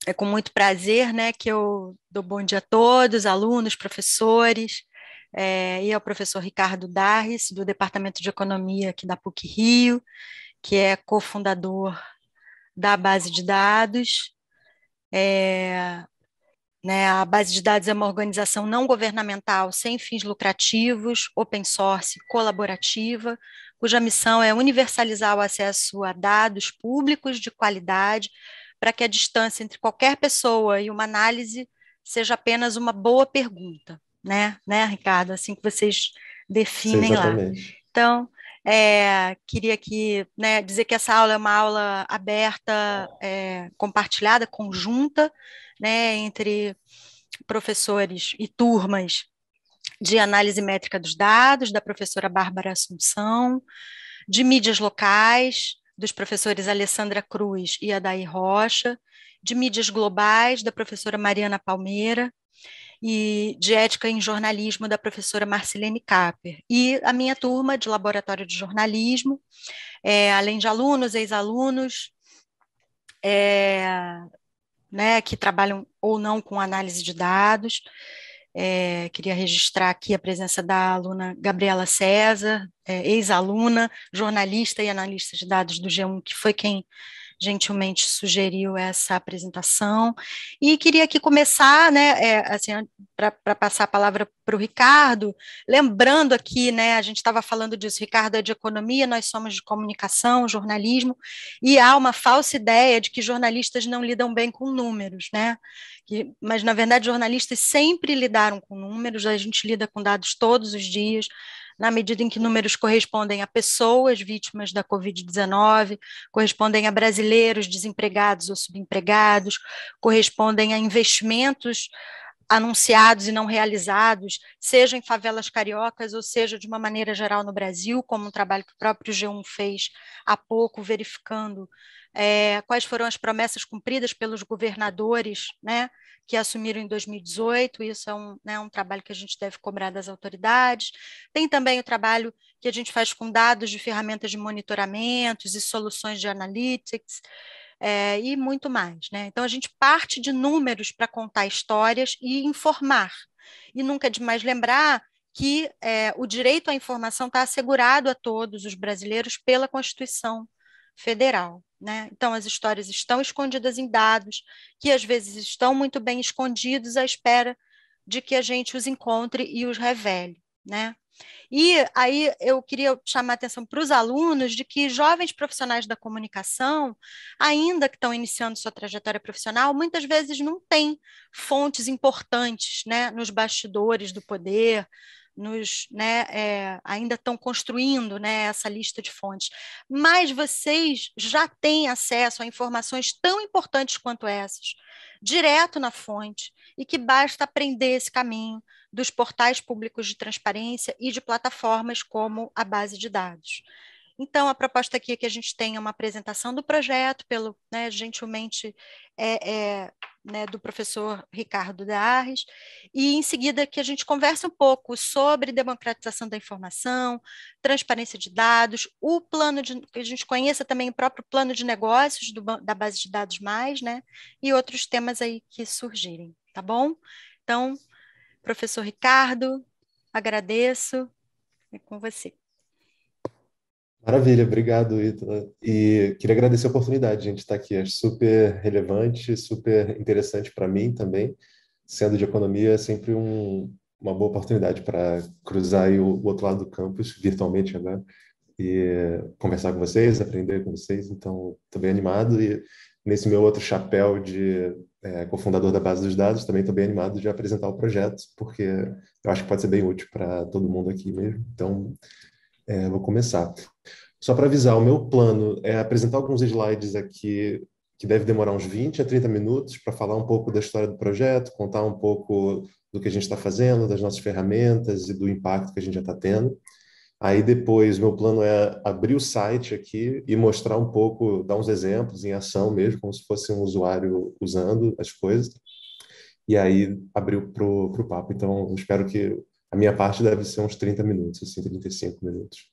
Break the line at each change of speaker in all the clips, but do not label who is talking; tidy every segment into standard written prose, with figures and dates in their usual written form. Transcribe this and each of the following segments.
É com muito prazer, né, que eu dou bom dia a todos, alunos, professores, e ao professor Ricardo Darris, do Departamento de Economia aqui da PUC-Rio, que é cofundador da base de dados. Né, a base de dados é uma organização não governamental sem fins lucrativos, open source, colaborativa, cuja missão é universalizar o acesso a dados públicos de qualidade para que a distância entre qualquer pessoa e uma análise seja apenas uma boa pergunta, né, Ricardo? Assim que vocês
Sei
definem lá.
exatamente.
Então, queria aqui, né, dizer que essa aula é uma aula aberta, compartilhada, conjunta, né, entre professores e turmas de análise métrica dos dados, da professora Bárbara Assunção, de mídias locais, dos professores Alessandra Cruz e Adair Rocha, de mídias globais, da professora Mariana Palmeira, e de ética em jornalismo, da professora Marcelene Capper. E a minha turma de laboratório de jornalismo, além de alunos, ex-alunos, né, que trabalham ou não com análise de dados. Queria registrar aqui a presença da aluna Gabriela César, ex-aluna, jornalista e analista de dados do G1, que foi quem gentilmente sugeriu essa apresentação. E queria aqui começar, né, assim, para passar a palavra para o Ricardo, lembrando aqui, né, a gente estava falando disso, Ricardo é de economia, nós somos de comunicação, jornalismo, e há uma falsa ideia de que jornalistas não lidam bem com números, né? Mas, na verdade, jornalistas sempre lidaram com números, a gente lida com dados todos os dias, na medida em que números correspondem a pessoas vítimas da Covid-19, correspondem a brasileiros desempregados ou subempregados, correspondem a investimentos anunciados e não realizados, seja em favelas cariocas ou seja de uma maneira geral no Brasil, como um trabalho que o próprio G1 fez há pouco, verificando quais foram as promessas cumpridas pelos governadores, né, que assumiram em 2018, isso é um trabalho que a gente deve cobrar das autoridades. Tem também o trabalho que a gente faz com dados de ferramentas de monitoramentos e soluções de analytics, e muito mais, né? Então, a gente parte de números para contar histórias e informar. E nunca é demais lembrar que o direito à informação está assegurado a todos os brasileiros pela Constituição Federal, né? Então, as histórias estão escondidas em dados, que às vezes estão muito bem escondidos à espera de que a gente os encontre e os revele, né? E aí eu queria chamar a atenção para os alunos de que jovens profissionais da comunicação, ainda que estão iniciando sua trajetória profissional, muitas vezes não têm fontes importantes, né, nos bastidores do poder, ainda estão construindo, né, essa lista de fontes. Mas vocês já têm acesso a informações tão importantes quanto essas, direto na fonte, e que basta aprender esse caminho dos portais públicos de transparência e de plataformas como a base de dados. Então, a proposta aqui é que a gente tenha uma apresentação do projeto, gentilmente, do professor Ricardo Darres, e em seguida que a gente converse um pouco sobre democratização da informação, transparência de dados, que a gente conheça também o próprio plano de negócios da base de dados mais, né, e outros temas aí que surgirem, tá bom? Então, professor Ricardo, agradeço, é com você.
Maravilha, obrigado, Ítala. E queria agradecer a oportunidade, de a gente estar aqui. Acho super relevante, super interessante para mim também. Sendo de economia, é sempre uma boa oportunidade para cruzar aí o outro lado do campus, virtualmente agora, e conversar com vocês, aprender com vocês. Então, estou bem animado e nesse meu outro chapéu de cofundador da base dos dados, também estou bem animado de apresentar o projeto, porque eu acho que pode ser bem útil para todo mundo aqui mesmo. Então, vou começar. Só para avisar, o meu plano é apresentar alguns slides aqui que deve demorar uns 20 a 30 minutos para falar um pouco da história do projeto, contar um pouco do que a gente está fazendo, das nossas ferramentas e do impacto que a gente já está tendo. Aí depois, meu plano é abrir o site aqui e mostrar um pouco, dar uns exemplos em ação mesmo, como se fosse um usuário usando as coisas. E aí abrir para o papo. Então, eu espero que a minha parte deve ser uns 30 minutos, assim, 35 minutos.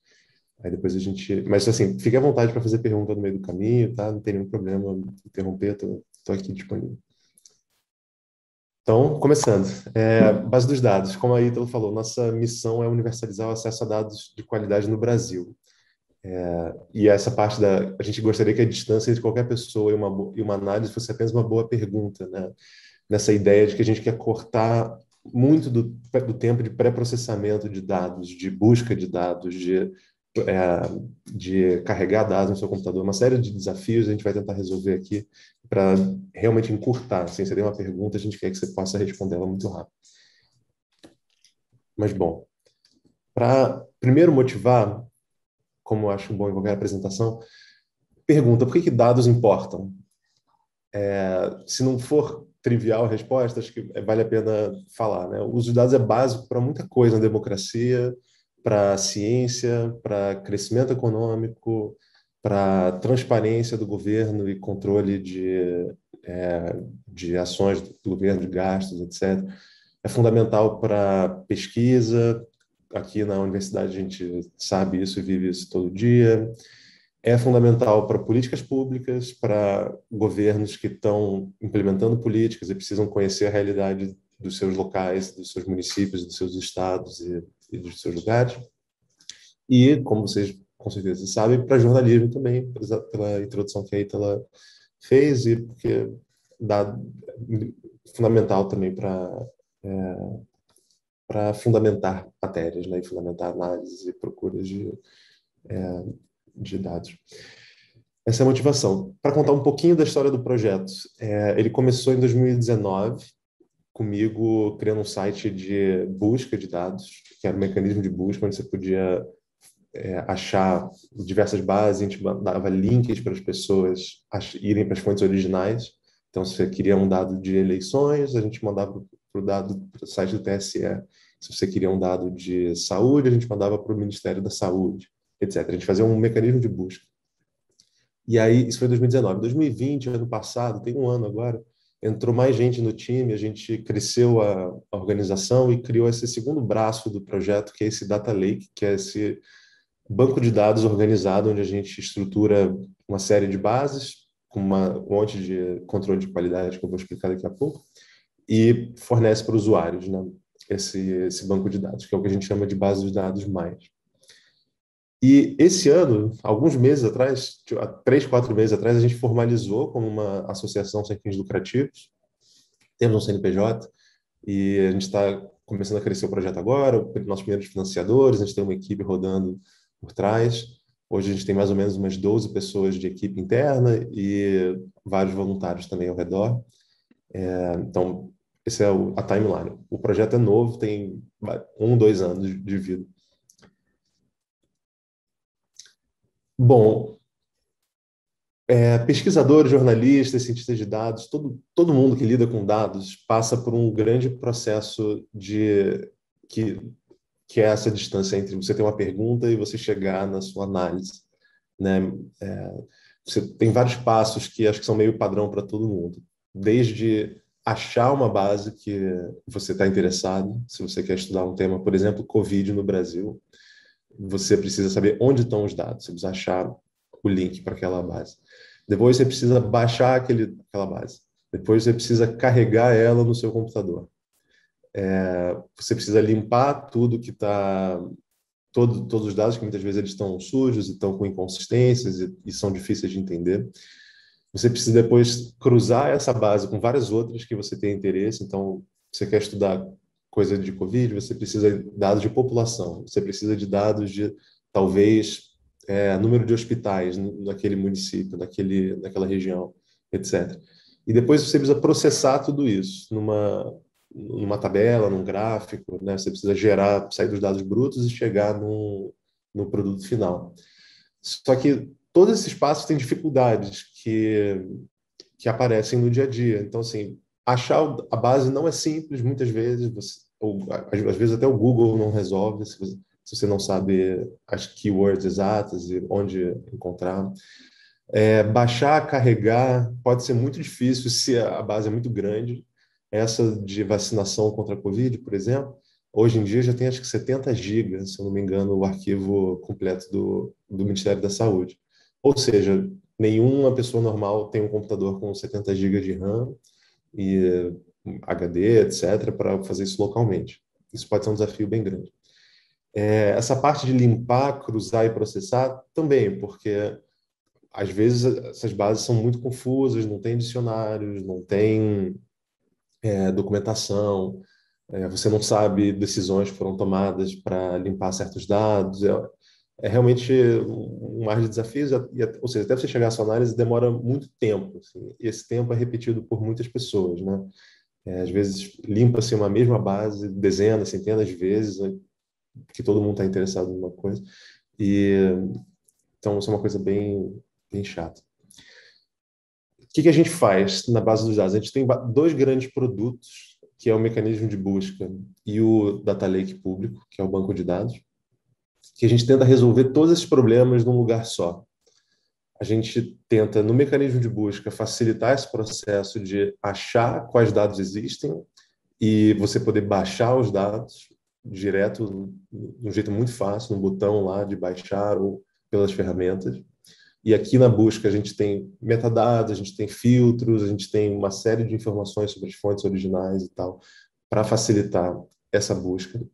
Aí depois a gente. Mas assim, fique à vontade para fazer pergunta no meio do caminho, tá? Não tem nenhum problema interromper, tô aqui disponível. Então, começando, base dos dados. Como a Ítalo falou, nossa missão é universalizar o acesso a dados de qualidade no Brasil. E essa parte a gente gostaria que a distância entre qualquer pessoa e uma análise fosse apenas uma boa pergunta, né? Nessa ideia de que a gente quer cortar muito do tempo de pré-processamento de dados, de busca de dados, de carregar dados no seu computador, uma série de desafios a gente vai tentar resolver aqui para realmente encurtar. Assim, você tem uma pergunta, a gente quer que você possa responder ela muito rápido. Mas, bom, para primeiro motivar, como eu acho bom em qualquer apresentação, pergunta, por que dados importam? Se não for trivial a resposta, acho que vale a pena falar, né? O uso de dados é básico para muita coisa na democracia, para ciência, para crescimento econômico, para transparência do governo e controle de ações do governo, de gastos, etc. É fundamental para pesquisa. Aqui na universidade a gente sabe isso e vive isso todo dia. É fundamental para políticas públicas, para governos que estão implementando políticas e precisam conhecer a realidade dos seus locais, dos seus municípios, dos seus estados e dos seus lugares. E, como vocês com certeza sabem, para jornalismo também, pela introdução que a Ítala fez, e porque dá fundamental também para fundamentar matérias, né, e fundamentar análises e procuras de dados. Essa é a motivação. Para contar um pouquinho da história do projeto, ele começou em 2019, comigo criando um site de busca de dados, que era um mecanismo de busca onde você podia achar diversas bases, a gente dava links para as pessoas irem para as fontes originais. Então, se você queria um dado de eleições, a gente mandava para o site do TSE. Se você queria um dado de saúde, a gente mandava para o Ministério da Saúde, etc. A gente fazia um mecanismo de busca. E aí, isso foi em 2019. Em 2020, ano passado, tem um ano agora, entrou mais gente no time, a gente cresceu a organização e criou esse segundo braço do projeto, que é esse Data Lake, que é esse banco de dados organizado, onde a gente estrutura uma série de bases, com um monte de controle de qualidade, que eu vou explicar daqui a pouco, e fornece para usuários, né, esse banco de dados, que é o que a gente chama de base de dados mais. E esse ano, alguns meses atrás, há 3, 4 meses atrás, a gente formalizou como uma associação sem fins lucrativos, temos um CNPJ, e a gente está começando a crescer o projeto agora, nossos primeiros financiadores, a gente tem uma equipe rodando por trás. Hoje a gente tem mais ou menos umas 12 pessoas de equipe interna e vários voluntários também ao redor. Então, essa é a timeline. O projeto é novo, tem 1, 2 anos de vida. Bom, pesquisadores, jornalistas, cientistas de dados, todo mundo que lida com dados passa por um grande processo que é essa distância entre você ter uma pergunta e você chegar na sua análise, né? Você tem vários passos que acho que são meio padrão para todo mundo, desde achar uma base que você está interessado, se você quer estudar um tema, por exemplo, Covid no Brasil, você precisa saber onde estão os dados, você precisa achar o link para aquela base. Depois você precisa baixar aquela base. Depois você precisa carregar ela no seu computador. Você precisa limpar tudo que está... Todos os dados, que muitas vezes eles estão sujos e estão com inconsistências e são difíceis de entender. Você precisa depois cruzar essa base com várias outras que você tem interesse. Então, você quer estudar coisa de Covid, você precisa de dados de população, você precisa de dados de, talvez, número de hospitais naquele município, naquela região, etc. E depois você precisa processar tudo isso numa tabela, num gráfico, né? Você precisa sair dos dados brutos e chegar no produto final. Só que todos esses passos têm dificuldades que aparecem no dia a dia. Então, assim, achar a base não é simples, muitas vezes, ou às vezes até o Google não resolve, se você não sabe as keywords exatas e onde encontrar. Baixar, carregar, pode ser muito difícil se a base é muito grande. Essa de vacinação contra a Covid, por exemplo, hoje em dia já tem acho que 70 gigas, se eu não me engano, o arquivo completo do Ministério da Saúde. Ou seja, nenhuma pessoa normal tem um computador com 70 gigas de RAM e HD, etc., para fazer isso localmente. Isso pode ser um desafio bem grande. Essa parte de limpar, cruzar e processar também, porque às vezes essas bases são muito confusas, não tem dicionários, não tem documentação, você não sabe decisões que foram tomadas para limpar certos dados. É realmente um mar de desafios, ou seja, até você chegar à sua análise demora muito tempo, assim, e esse tempo é repetido por muitas pessoas, né? Às vezes limpa-se uma mesma base dezenas, centenas de vezes, né, que todo mundo está interessado numa coisa, e então isso é uma coisa bem chata. O que a gente faz na base dos dados? A gente tem dois grandes produtos, que é o mecanismo de busca e o Data Lake público, que é o banco de dados, que a gente tenta resolver todos esses problemas num lugar só. A gente tenta, no mecanismo de busca, facilitar esse processo de achar quais dados existem e você poder baixar os dados direto, de um jeito muito fácil, no botão lá de baixar ou pelas ferramentas. E aqui na busca a gente tem metadados, a gente tem filtros, a gente tem uma série de informações sobre as fontes originais e tal, para facilitar essa busca.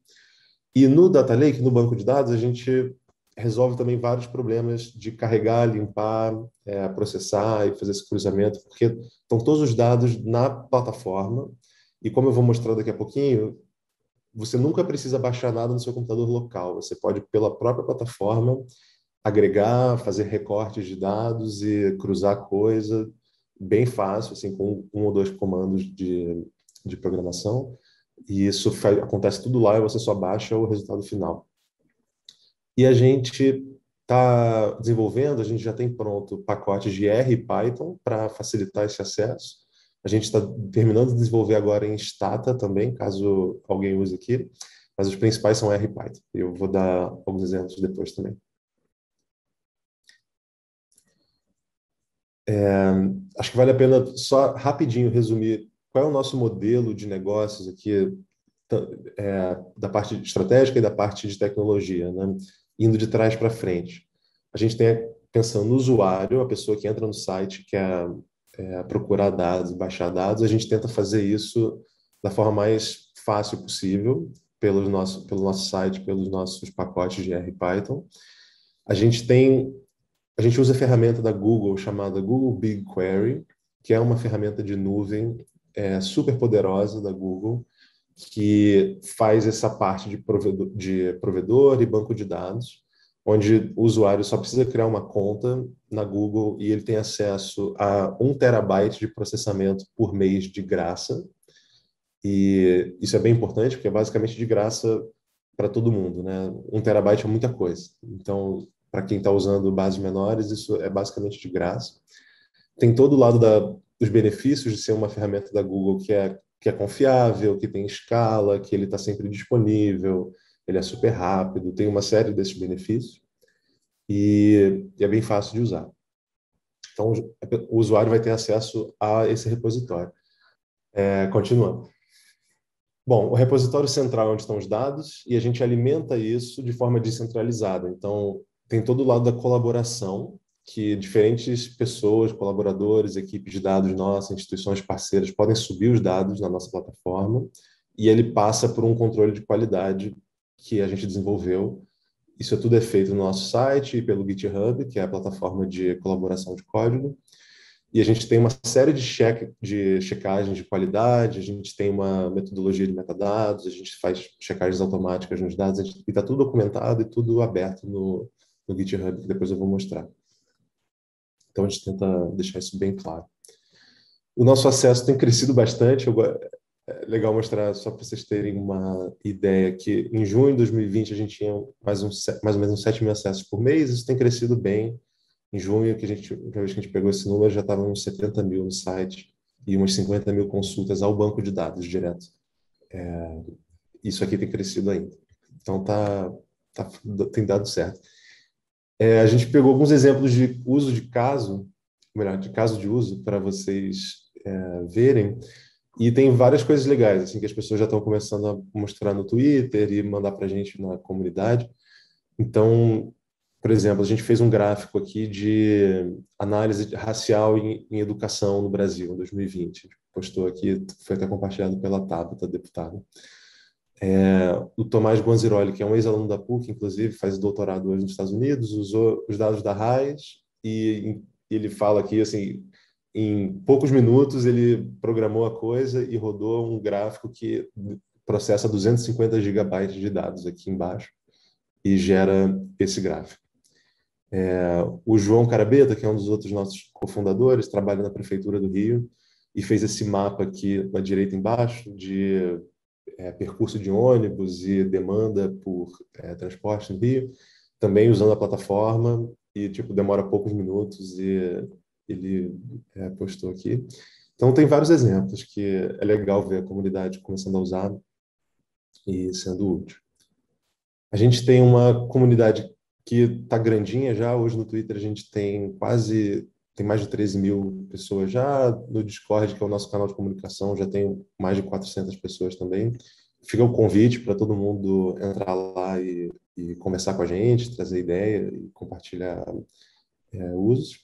E no Data Lake, no banco de dados, a gente resolve também vários problemas de carregar, limpar, processar e fazer esse cruzamento, porque estão todos os dados na plataforma. E como eu vou mostrar daqui a pouquinho, você nunca precisa baixar nada no seu computador local. Você pode, pela própria plataforma, agregar, fazer recortes de dados e cruzar coisa bem fácil, assim, com um ou dois comandos de programação. E isso acontece tudo lá e você só baixa o resultado final. E a gente está desenvolvendo, a gente já tem pronto pacotes de R e Python para facilitar esse acesso. A gente está terminando de desenvolver agora em Stata também, caso alguém use aqui, mas os principais são R e Python. Eu vou dar alguns exemplos depois também. Acho que vale a pena só rapidinho resumir qual é o nosso modelo de negócios aqui, da parte estratégica e da parte de tecnologia, né? Indo de trás para frente. A gente tem, pensando no usuário, a pessoa que entra no site, quer procurar dados, baixar dados, a gente tenta fazer isso da forma mais fácil possível, pelo nosso site, pelos nossos pacotes de R e Python. A gente usa a ferramenta da Google chamada Google BigQuery, que é uma ferramenta de nuvem super poderosa da Google, que faz essa parte de provedor e banco de dados, onde o usuário só precisa criar uma conta na Google e ele tem acesso a 1 terabyte de processamento por mês de graça. E isso é bem importante, porque é basicamente de graça para todo mundo, né? 1 terabyte é muita coisa. Então, para quem está usando bases menores, isso é basicamente de graça. Tem todo o lado dos benefícios de ser uma ferramenta da Google que é confiável, que tem escala, que ele está sempre disponível, ele é super rápido, tem uma série desses benefícios e é bem fácil de usar. Então, o usuário vai ter acesso a esse repositório. Continuando. Bom, o repositório central é onde estão os dados e a gente alimenta isso de forma descentralizada. Então, tem todo o lado da colaboração, que diferentes pessoas, colaboradores, equipes de dados nossas, instituições parceiras podem subir os dados na nossa plataforma e ele passa por um controle de qualidade que a gente desenvolveu. Isso tudo é feito no nosso site e pelo GitHub, que é a plataforma de colaboração de código. E a gente tem uma série de checagens de qualidade, a gente tem uma metodologia de metadados, a gente faz checagens automáticas nos dados, e está tudo documentado e tudo aberto no GitHub, que depois eu vou mostrar. Então, a gente tenta deixar isso bem claro. O nosso acesso tem crescido bastante. É legal mostrar, só para vocês terem uma ideia, que em junho de 2020 a gente tinha mais ou menos uns 7 mil acessos por mês. Isso tem crescido bem. Em junho, a vez que a gente pegou esse número, já estava uns 70 mil no site e umas 50 mil consultas ao banco de dados direto. Isso aqui tem crescido ainda. Então, tem dado certo. A gente pegou alguns exemplos de uso de caso, melhor, de caso de uso, para vocês verem. E tem várias coisas legais, assim, que as pessoas já estão começando a mostrar no Twitter e mandar para a gente na comunidade. Então, por exemplo, a gente fez um gráfico aqui de análise racial em educação no Brasil, em 2020. postou aqui, foi até compartilhado pela Tabata, deputada. O Tomás Gonziroli, que é um ex-aluno da PUC, inclusive, faz doutorado hoje nos Estados Unidos, usou os dados da RAIS e ele fala aqui, assim, em poucos minutos ele programou a coisa e rodou um gráfico que processa 250 gigabytes de dados aqui embaixo e gera esse gráfico. O João Carabeta, que é um dos outros nossos cofundadores, trabalha na Prefeitura do Rio e fez esse mapa aqui na direita embaixo de percurso de ônibus e demanda por transporte no Rio, também usando a plataforma e tipo demora poucos minutos e ele postou aqui. Então tem vários exemplos que é legal ver a comunidade começando a usar e sendo útil. A gente tem uma comunidade que está grandinha já. Hoje no Twitter a gente tem mais de 13 mil pessoas já. No Discord, que é o nosso canal de comunicação, já tem mais de 400 pessoas também. Fica o convite para todo mundo entrar lá e conversar com a gente, trazer ideia e compartilhar usos.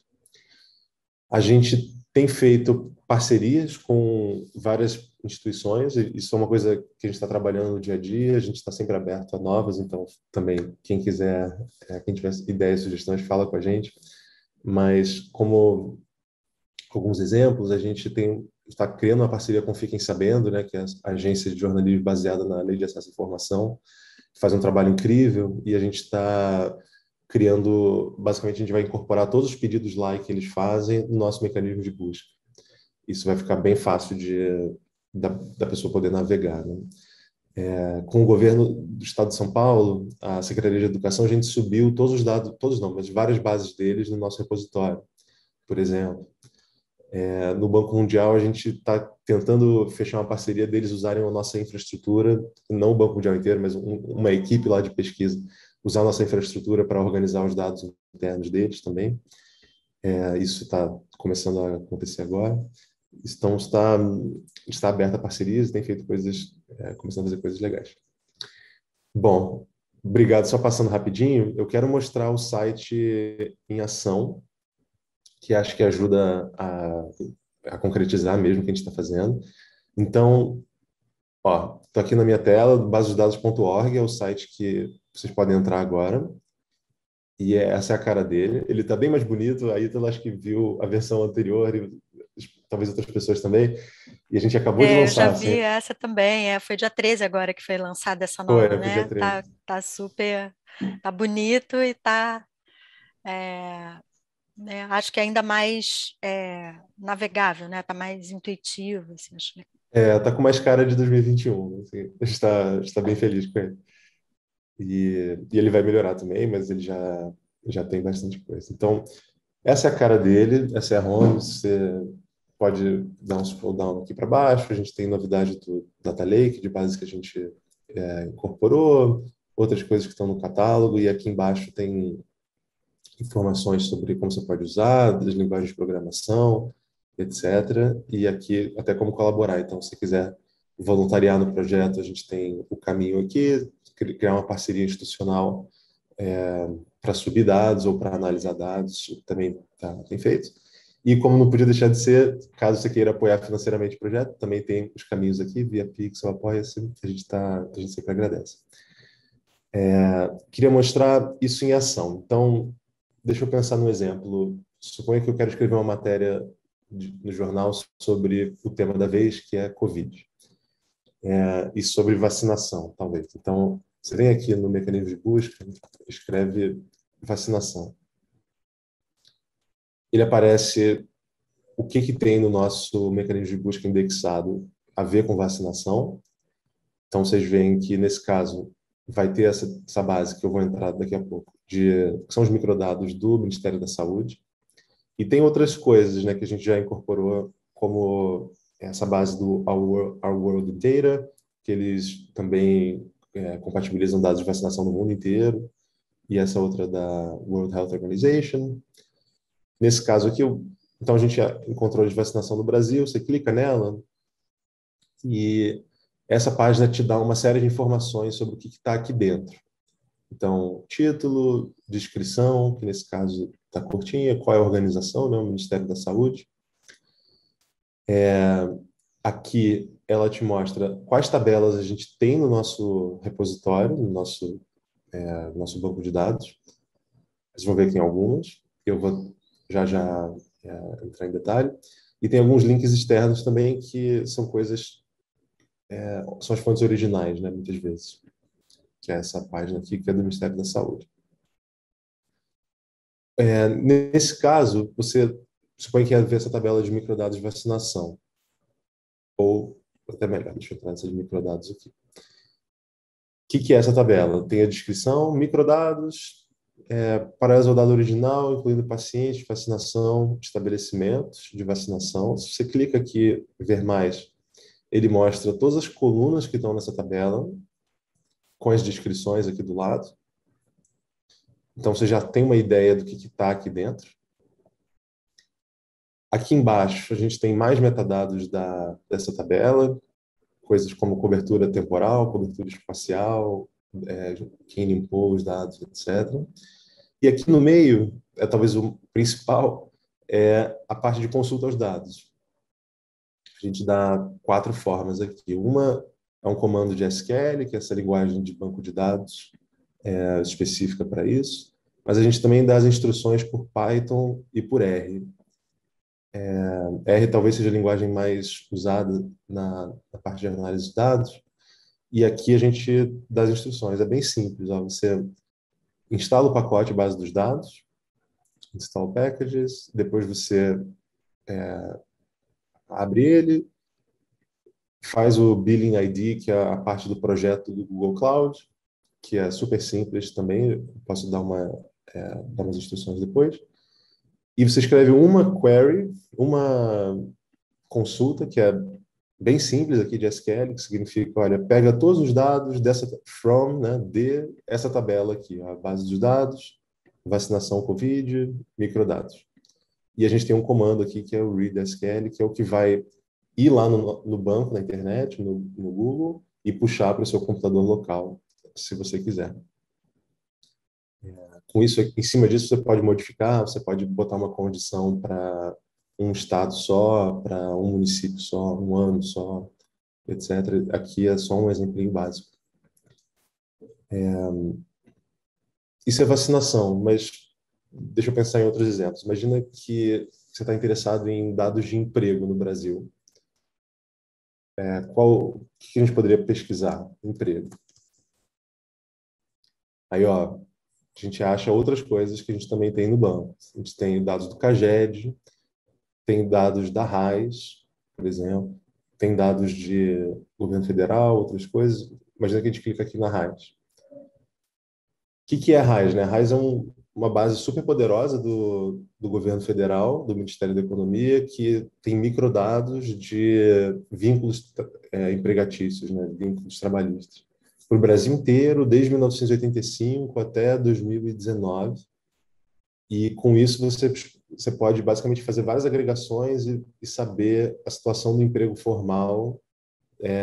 A gente tem feito parcerias com várias instituições, isso é uma coisa que a gente está trabalhando no dia a dia, a gente está sempre aberto a novas, então também quem quiser, quem tiver ideias, sugestões, fala com a gente. Mas como alguns exemplos, a gente está criando uma parceria com Fiquem Sabendo, né, que é a agência de jornalismo baseada na Lei de Acesso à Informação, que faz um trabalho incrível, e a gente está criando, basicamente a gente vai incorporar todos os pedidos lá que eles fazem no nosso mecanismo de busca. Isso vai ficar bem fácil da pessoa poder navegar, né? Com o governo do Estado de São Paulo, a Secretaria de Educação, a gente subiu todos os dados, todos não, mas várias bases deles no nosso repositório. Por exemplo, no Banco Mundial, a gente está tentando fechar uma parceria deles usarem a nossa infraestrutura, não o Banco Mundial inteiro, mas uma equipe lá de pesquisa, usar a nossa infraestrutura para organizar os dados internos deles também. Isso está começando a acontecer agora. Então, está aberta a parcerias e tem feito coisas, começando a fazer coisas legais. Bom, obrigado. Só passando rapidinho, eu quero mostrar o site em ação, que acho que ajuda a concretizar mesmo o que a gente está fazendo. Então, estou aqui na minha tela, basedosdados.org é o site que vocês podem entrar agora. E essa é a cara dele. Ele está bem mais bonito. A Ítala acho que viu a versão anterior e talvez outras pessoas também. E a gente acabou de
Eu já
lançar,
vi
assim.
essa também, foi dia 13 agora que foi lançada essa nova,
Foi dia
né?
13.
Tá super, tá bonito e tá, né, acho que ainda mais navegável, né? Tá mais intuitivo, assim, acho.
Tá com mais cara de 2021. Assim. A gente tá bem feliz com ele. E ele vai melhorar também, mas ele já tem bastante coisa. Então, essa é a cara dele, essa é a home. Você pode dar um scroll down aqui para baixo. A gente tem novidade do Data Lake, de bases que a gente incorporou, outras coisas que estão no catálogo, e aqui embaixo tem informações sobre como você pode usar, das linguagens de programação, etc. E aqui até como colaborar. Então, se quiser voluntariar no projeto, a gente tem o caminho aqui, criar uma parceria institucional para subir dados ou para analisar dados, também tem feito. E como não podia deixar de ser, caso você queira apoiar financeiramente o projeto, também tem os caminhos aqui, via Pix ou Apoia-se, a gente sempre agradece. Queria mostrar isso em ação. Então, deixa eu pensar no exemplo. Suponha que eu quero escrever uma matéria no jornal sobre o tema da vez, que é Covid. E sobre vacinação, talvez. Então, você vem aqui no mecanismo de busca, escreve vacinação. Ele aparece o que tem no nosso mecanismo de busca indexado a ver com vacinação. Então, vocês veem que, nesse caso, vai ter essa base que eu vou entrar daqui a pouco, que são os microdados do Ministério da Saúde. E tem outras coisas, né, que a gente já incorporou, como essa base do Our World Data, que eles também compatibilizam dados de vacinação no mundo inteiro, e essa outra da World Health Organization. Nesse caso aqui, então a gente já encontrou a de vacinação no Brasil, você clica nela e essa página te dá uma série de informações sobre o que está aqui dentro. Então, título, descrição, que nesse caso está curtinha, qual é a organização, né, o Ministério da Saúde. Aqui ela te mostra quais tabelas a gente tem no nosso repositório, no nosso banco de dados. Vocês vão ver que tem algumas. Eu vou já entrar em detalhe. E tem alguns links externos também que são coisas, são as fontes originais, né, muitas vezes. Que é essa página aqui, que é do Ministério da Saúde. Nesse caso, você supõe que ia ver essa tabela de microdados de vacinação. Ou, até melhor, deixa eu entrar nessa de microdados aqui. O que é essa tabela? Tem a descrição, microdados, paralelo ao dado original, incluindo pacientes, vacinação, estabelecimentos de vacinação. Se você clica aqui, ver mais, ele mostra todas as colunas que estão nessa tabela, com as descrições aqui do lado. Então, você já tem uma ideia do que está aqui dentro. Aqui embaixo, a gente tem mais metadados dessa tabela, coisas como cobertura temporal, cobertura espacial, quem limpou os dados, etc. E aqui no meio, talvez o principal, é a parte de consulta aos dados. A gente dá 4 formas aqui. Uma é um comando de SQL, que é essa linguagem de banco de dados específica para isso, mas a gente também dá as instruções por Python e por R. R talvez seja a linguagem mais usada na parte de análise de dados, e aqui a gente dá as instruções. É bem simples. Ó. Você instala o pacote base dos dados, install packages, depois você abre ele, faz o Billing ID, que é a parte do projeto do Google Cloud, que é super simples também, posso dar umas instruções depois. E você escreve uma query, uma consulta, que é bem simples aqui de SQL, que significa, olha, pega todos os dados de essa tabela aqui, a base dos dados, vacinação COVID, microdados. E a gente tem um comando aqui que é o read SQL, que é o que vai ir lá no banco, na internet, no Google, e puxar para o seu computador local, se você quiser. Com isso, em cima disso, você pode modificar, você pode botar uma condição para um estado só, para um município só, um ano só, etc. Aqui é só um exemplinho básico. Isso é vacinação, mas deixa eu pensar em outros exemplos. Imagina que você está interessado em dados de emprego no Brasil. O que a gente poderia pesquisar? Emprego. Aí, ó, a gente acha outras coisas que a gente também tem no banco. A gente tem dados do CAGED, tem dados da RAIS, por exemplo, tem dados de governo federal, outras coisas. Imagina que a gente clica aqui na RAIS. O que é a RAIS? Né? A RAIS é uma base super poderosa do governo federal, do Ministério da Economia, que tem microdados de vínculos empregatícios, né? Vínculos trabalhistas. Para o Brasil inteiro, desde 1985 até 2019. E com isso você pode basicamente fazer várias agregações e saber a situação do emprego formal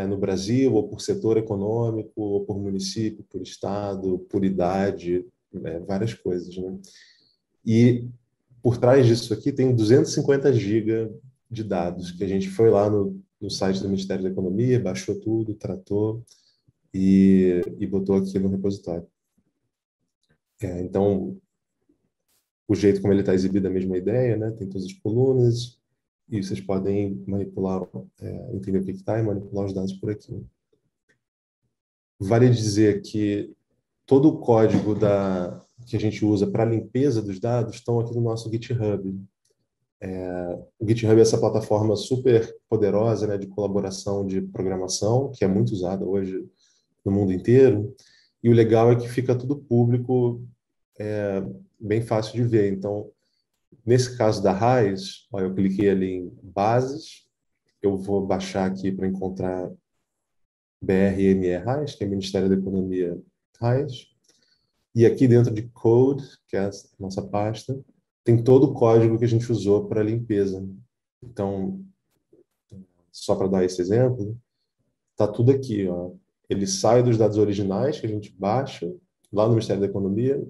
no Brasil, ou por setor econômico, ou por município, por estado, por idade, várias coisas, né? E por trás disso aqui tem 250 GB de dados, que a gente foi lá no site do Ministério da Economia, baixou tudo, tratou e botou aqui no repositório. Então, o jeito como ele está exibido é a mesma ideia, né? Tem todas as colunas, e vocês podem manipular, entender o que está e manipular os dados por aqui. Vale dizer que todo o código que a gente usa para a limpeza dos dados estão aqui no nosso GitHub. O GitHub é essa plataforma super poderosa, né, de colaboração de programação, que é muito usada hoje no mundo inteiro. E o legal é que fica tudo público, bem fácil de ver. Então, nesse caso da RAIS, ó, eu cliquei ali em bases, eu vou baixar aqui para encontrar BRME RAIS, que é Ministério da Economia RAIS. E aqui dentro de Code, que é a nossa pasta, tem todo o código que a gente usou para a limpeza. Então, só para dar esse exemplo, está tudo aqui. Ó. Ele sai dos dados originais que a gente baixa lá no Ministério da Economia,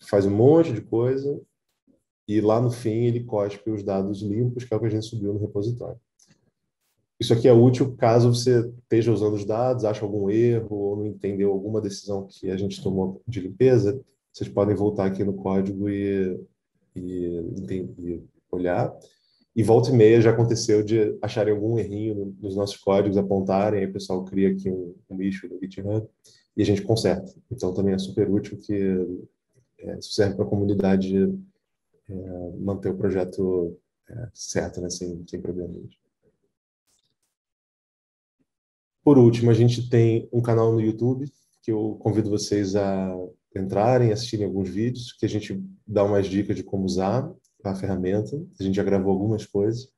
faz um monte de coisa, e lá no fim ele cospe os dados limpos, que é o que a gente subiu no repositório. Isso aqui é útil caso você esteja usando os dados, ache algum erro ou não entendeu alguma decisão que a gente tomou de limpeza, vocês podem voltar aqui no código e olhar. E volta e meia já aconteceu de acharem algum errinho nos nossos códigos, apontarem, aí o pessoal cria aqui um issue no GitHub e a gente conserta. Então também é super útil que isso serve para a comunidade manter o projeto certo, né, sem problemas. Por último, a gente tem um canal no YouTube que eu convido vocês a entrarem, assistirem alguns vídeos, que a gente dá umas dicas de como usar a ferramenta. A gente já gravou algumas coisas,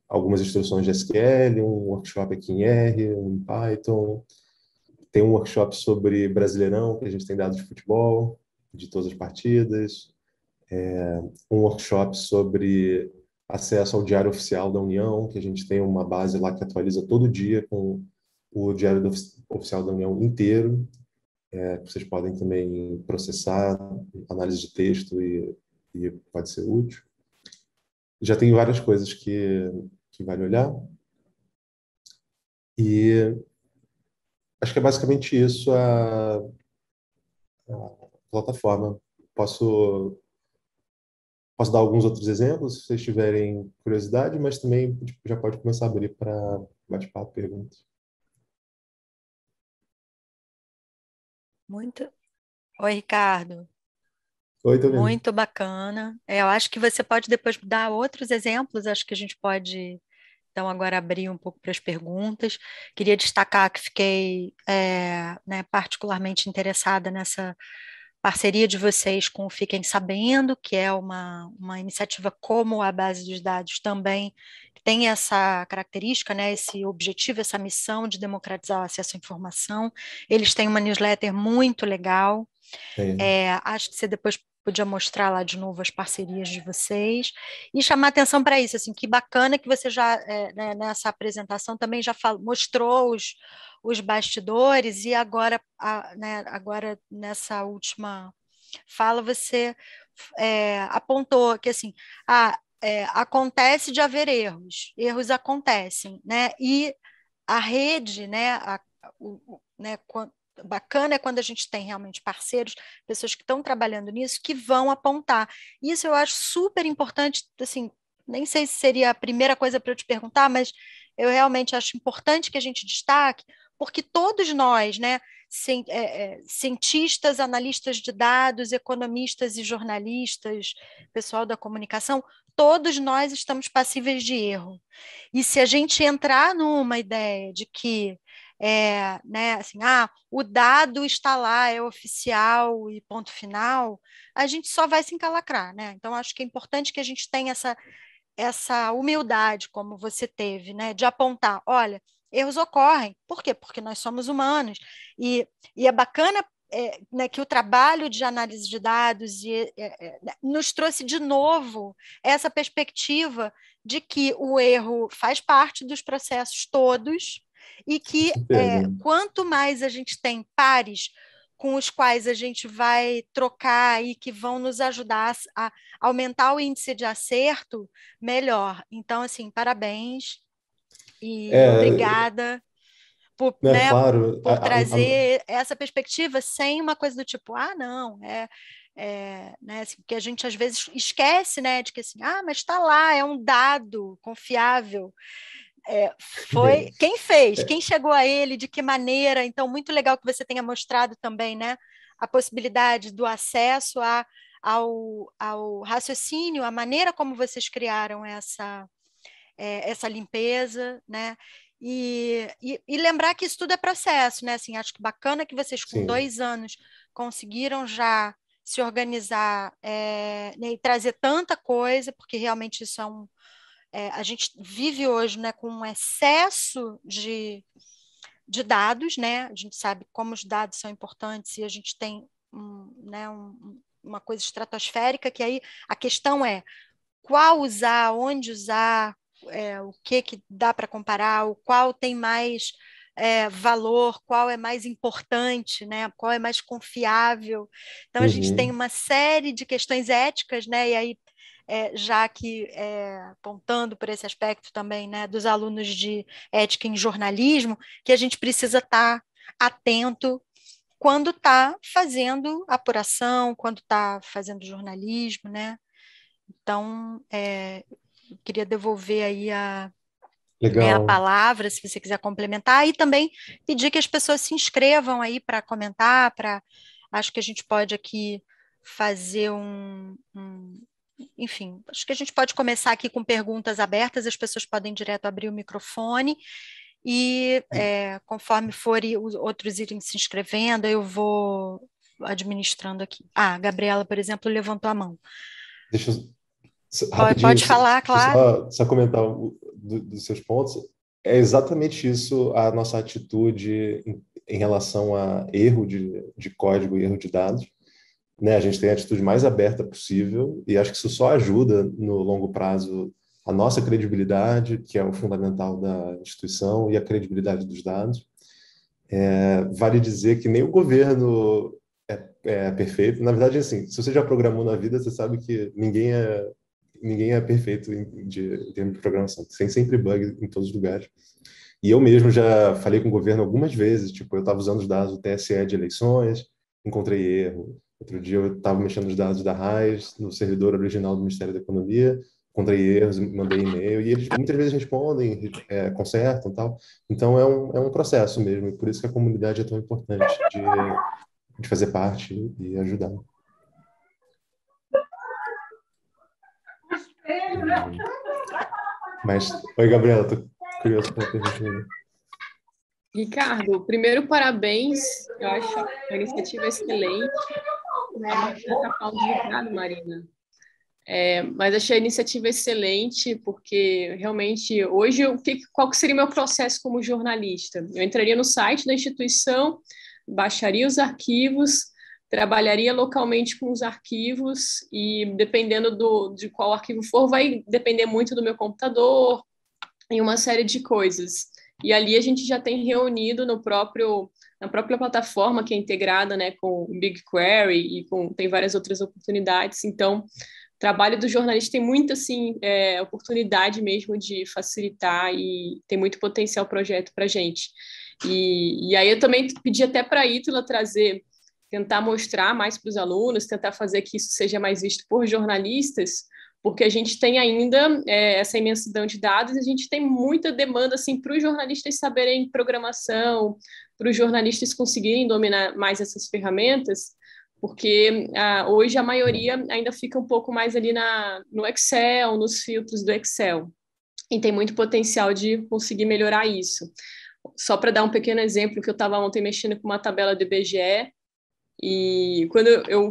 algumas instruções de SQL, um workshop aqui em R, um em Python. Tem um workshop sobre Brasileirão, que a gente tem dados de futebol, de todas as partidas. Um workshop sobre acesso ao Diário Oficial da União, que a gente tem uma base lá que atualiza todo dia com o Oficial da União inteiro. Vocês podem também processar, análise de texto e pode ser útil. Já tem várias coisas que vale olhar. E acho que é basicamente isso a plataforma. Posso dar alguns outros exemplos, se vocês tiverem curiosidade, mas também já pode começar a abrir para bate-papo, perguntas.
Muito. Oi, Ricardo.
Oi, tô vendo.
Muito bacana. Eu acho que você pode depois dar outros exemplos, acho que a gente pode, então, agora abrir um pouco para as perguntas. Queria destacar que fiquei, né, particularmente interessada nessa parceria de vocês com o Fiquem Sabendo, que é uma iniciativa como a base de dados também, que tem essa característica, né, esse objetivo, essa missão de democratizar o acesso à informação. Eles têm uma newsletter muito legal.
Tem.
Acho que você depois podia mostrar lá de novo as parcerias de vocês e chamar atenção para isso, assim, que bacana que você já, né, nessa apresentação também já mostrou os bastidores e agora, né, agora nessa última fala você apontou que assim, acontece de haver erros, erros acontecem, né, e a rede, né, né, bacana é quando a gente tem realmente parceiros, pessoas que estão trabalhando nisso, que vão apontar. Isso eu acho super importante, assim, nem sei se seria a primeira coisa para eu te perguntar, mas eu realmente acho importante que a gente destaque, porque todos nós, né, cientistas, analistas de dados, economistas e jornalistas, pessoal da comunicação, todos nós estamos passíveis de erro. E se a gente entrar numa ideia de que né, assim, o dado está lá, é oficial e ponto final, a gente só vai se encalacrar, né? Então, acho que é importante que a gente tenha essa humildade, como você teve, né, de apontar, olha, erros ocorrem. Por quê? Porque nós somos humanos. E é bacana né, que o trabalho de análise de dados nos trouxe de novo essa perspectiva de que o erro faz parte dos processos todos e que
Super, né?
quanto mais a gente tem pares com os quais a gente vai trocar e que vão nos ajudar a aumentar o índice de acerto, melhor. Então, assim, parabéns e
É,
obrigada por,
né,
né,
claro,
por trazer essa perspectiva sem uma coisa do tipo, não, né, assim, que a gente às vezes esquece, né, de que assim, mas está lá, é um dado confiável. Foi quem fez, quem chegou a ele, de que maneira. Então, muito legal que você tenha mostrado também, né, a possibilidade do acesso ao raciocínio, a maneira como vocês criaram essa limpeza, né? E lembrar que isso tudo é processo, né? Assim, acho que bacana que vocês, com
sim,
2 anos, conseguiram já se organizar né, e trazer tanta coisa, porque realmente isso a gente vive hoje, né, com um excesso de dados, né? A gente sabe como os dados são importantes e a gente tem né, uma coisa estratosférica, que aí a questão é qual usar, onde usar, o que dá para comparar, o qual tem mais valor, qual é mais importante, né? Qual é mais confiável. Então, a gente tem
uhum,
uma série de questões éticas, né? E aí já que apontando por esse aspecto também, né, dos alunos de ética em jornalismo, que a gente precisa estar atento quando está fazendo apuração, quando está fazendo jornalismo, né? Então, eu queria devolver aí a
Legal.
palavra, se você quiser complementar, e também pedir que as pessoas se inscrevam aí para comentar, acho que a gente pode aqui fazer enfim, acho que a gente pode começar aqui com perguntas abertas, as pessoas podem direto abrir o microfone, e conforme forem os outros irem se inscrevendo, eu vou administrando aqui. A Gabriela, por exemplo, levantou a mão.
Deixa eu rapidinho,
Pode falar,
deixa eu
claro.
só comentar dos seus pontos. É exatamente isso a nossa atitude em relação a erro de código e erro de dados. Né? A gente tem a atitude mais aberta possível e acho que isso só ajuda no longo prazo a nossa credibilidade, que é o fundamental da instituição, e a credibilidade dos dados. Vale dizer que nem o governo é perfeito. Na verdade, assim, se você já programou na vida, você sabe que ninguém é perfeito em termos de programação. Tem sempre bug em todos os lugares. E eu mesmo já falei com o governo algumas vezes, tipo, eu estava usando os dados do TSE de eleições, encontrei erro. Outro dia eu estava mexendo nos dados da RAIS, no servidor original do Ministério da Economia, encontrei erros, mandei e-mail, e eles muitas vezes respondem, consertam e tal. Então é um processo mesmo, e por isso que a comunidade é tão importante de fazer parte e ajudar. Mas, oi, Gabriela, tô curioso pela pergunta.
Ricardo, primeiro, parabéns. Eu acho a iniciativa excelente. A Marina está falando desligado, Marina. Mas achei a iniciativa excelente, porque realmente hoje qual que seria o meu processo como jornalista? Eu entraria no site da instituição, baixaria os arquivos, trabalharia localmente com os arquivos e dependendo de qual arquivo for, vai depender muito do meu computador e uma série de coisas. E ali a gente já tem reunido na própria plataforma que é integrada, né, com o BigQuery e tem várias outras oportunidades. Então, o trabalho do jornalista tem muita assim, oportunidade mesmo de facilitar e tem muito potencial projeto para a gente. E aí eu também pedi até para a Ítala tentar mostrar mais para os alunos, tentar fazer que isso seja mais visto por jornalistas, porque a gente tem ainda essa imensidão de dados e a gente tem muita demanda assim, para os jornalistas saberem programação, para os jornalistas conseguirem dominar mais essas ferramentas, porque hoje a maioria ainda fica um pouco mais ali no Excel, nos filtros do Excel, e tem muito potencial de conseguir melhorar isso. Só para dar um pequeno exemplo, que eu estava ontem mexendo com uma tabela do IBGE, e quando eu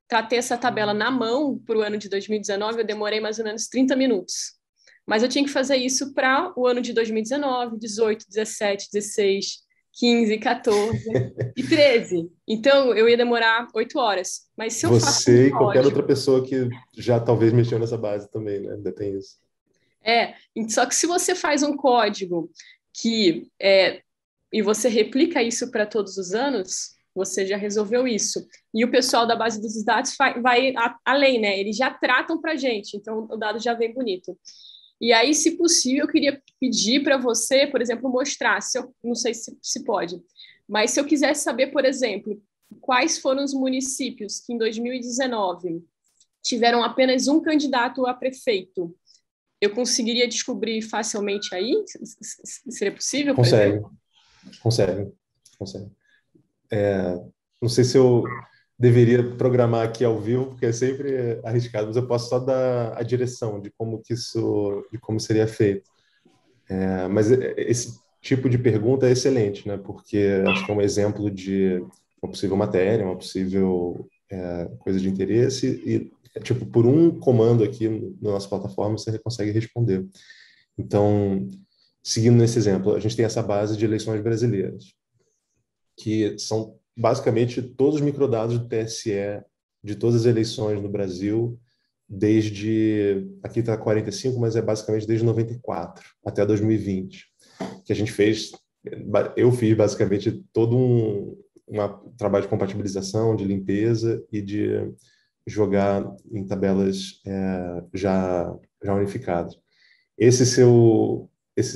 tratei essa tabela na mão para o ano de 2019, eu demorei mais ou menos 30 minutos. Mas eu tinha que fazer isso para o ano de 2019, 18, 17, 16, 15, 14 e 13. Então, eu ia demorar 8 horas. Mas se eu faço
Você e qualquer outra pessoa que já talvez mexeu nessa base também, né? Ainda tem isso.
Só que se você faz um código e você replica isso para todos os anos, você já resolveu isso. E o pessoal da base dos dados vai além, né? Eles já tratam para a gente, então o dado já vem bonito. E aí, se possível, eu queria pedir para você, por exemplo, mostrar, não sei se pode, mas se eu quisesse saber, por exemplo, quais foram os municípios que em 2019 tiveram apenas um candidato a prefeito, eu conseguiria descobrir facilmente aí? Seria possível, por exemplo?
Consegue. Não sei se eu deveria programar aqui ao vivo, porque é sempre arriscado, mas eu posso só dar a direção de como seria feito. Mas esse tipo de pergunta é excelente, né? Porque acho que é um exemplo de uma possível matéria, uma possível coisa de interesse e, tipo, por um comando aqui na nossa plataforma você consegue responder. Então, seguindo nesse exemplo, a gente tem essa base de eleições brasileiras, que são basicamente todos os microdados do TSE de todas as eleições no Brasil, aqui está 45, mas é basicamente desde 94 até 2020, que a gente eu fiz basicamente todo um trabalho de compatibilização, de limpeza e de jogar em tabelas já unificadas. Esse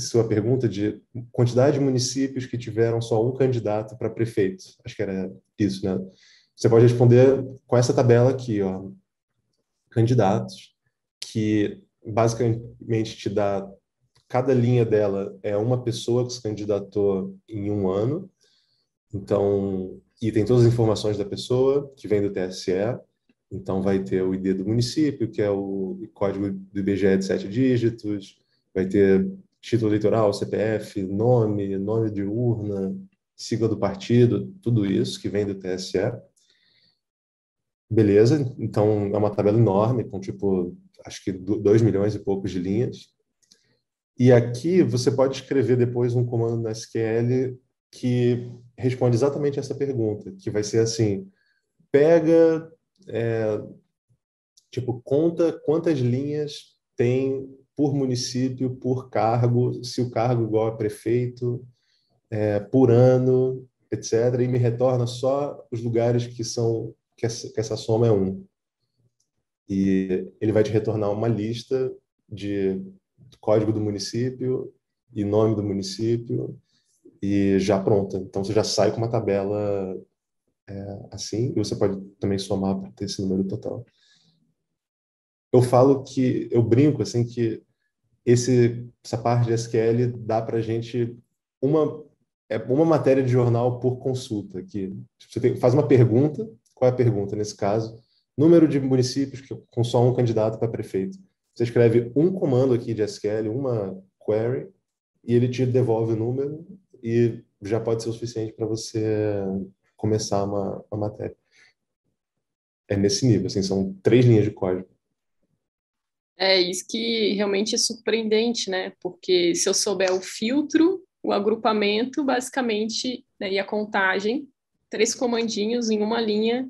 sua pergunta de quantidade de municípios que tiveram só um candidato para prefeito, acho que era isso, né? Você pode responder com essa tabela aqui, ó, candidatos, que basicamente te dá, cada linha dela é uma pessoa que se candidatou em um ano, então, e tem todas as informações da pessoa que vem do TSE, então vai ter o ID do município, que é o código do IBGE de 7 dígitos, vai ter título eleitoral, CPF, nome de urna, sigla do partido, tudo isso que vem do TSE. Beleza, então é uma tabela enorme, com tipo, acho que 2 milhões e poucos de linhas. E aqui você pode escrever depois um comando na SQL que responde exatamente essa pergunta, que vai ser assim, pega, tipo, conta quantas linhas tem por município, por cargo, se o cargo igual a prefeito, por ano, etc. E me retorna só os lugares que essa soma é 1. E ele vai te retornar uma lista de código do município e nome do município e já pronta. Então você já sai com uma tabela assim, e você pode também somar para ter esse número total. Eu falo que, eu brinco assim que essa parte de SQL dá para a gente uma matéria de jornal por consulta, que você faz uma pergunta, qual é a pergunta nesse caso? Número de municípios com só um candidato para prefeito. Você escreve um comando aqui de SQL, uma query, e ele te devolve o número e já pode ser o suficiente para você começar uma matéria. É nesse nível, assim, são 3 linhas de código.
É isso que realmente é surpreendente, né? Porque se eu souber o filtro, o agrupamento, basicamente, né, e a contagem, 3 comandinhos em uma linha,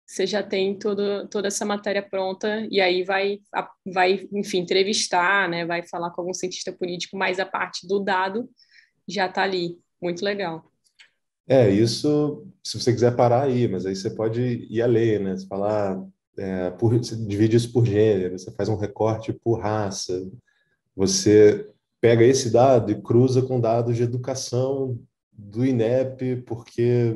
você já tem toda essa matéria pronta, e aí vai, enfim, entrevistar, né? Vai falar com algum cientista político, mas a parte do dado já está ali. Muito legal.
Isso, se você quiser parar aí, mas aí você pode ir além, né? Você falar, você divide isso por gênero, você faz um recorte por raça, você pega esse dado e cruza com dados de educação do INEP, porque,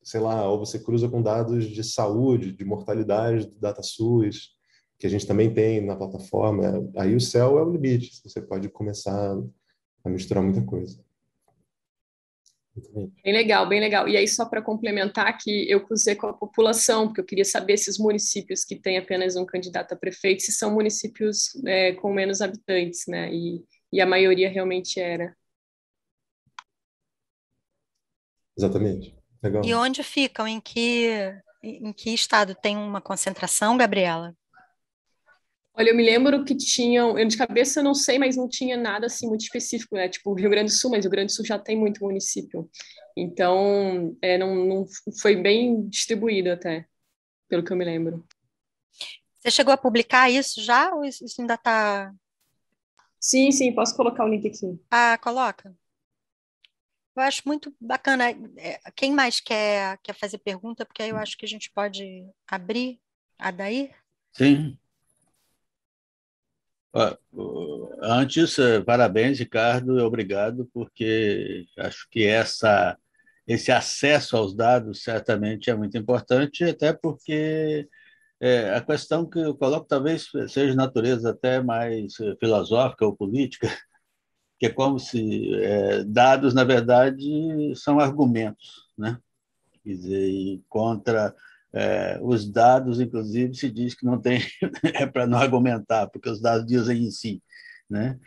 sei lá, ou você cruza com dados de saúde, de mortalidade do DataSUS, que a gente também tem na plataforma. Aí o céu é o limite, você pode começar a misturar muita coisa.
Bem legal, bem legal. E aí, só para complementar, que eu cruzei com a população, porque eu queria saber se os municípios que têm apenas um candidato a prefeito, se são municípios com menos habitantes, né? E a maioria realmente era.
Exatamente. Legal.
E onde ficam? Em que estado tem uma concentração, Gabriela?
Olha, eu me lembro que tinham, eu de cabeça não sei, mas não tinha nada assim muito específico, né? Tipo o Rio Grande do Sul, mas o Rio Grande do Sul já tem muito município. Então, não foi bem distribuído até, pelo que eu me lembro.
Você chegou a publicar isso já ou isso ainda está...
Sim, sim, posso colocar o link aqui.
Ah, coloca. Eu acho muito bacana. Quem mais quer fazer pergunta? Porque aí eu acho que a gente pode abrir a daí.
Sim. Antes, parabéns, Ricardo, e obrigado, porque acho que esse acesso aos dados certamente é muito importante, até porque a questão que eu coloco talvez seja de natureza até mais filosófica ou política, que é como se dados, na verdade, são argumentos, né? Quer dizer, e contra os dados, inclusive, se diz que não tem, é para não argumentar, porque os dados dizem em si, né?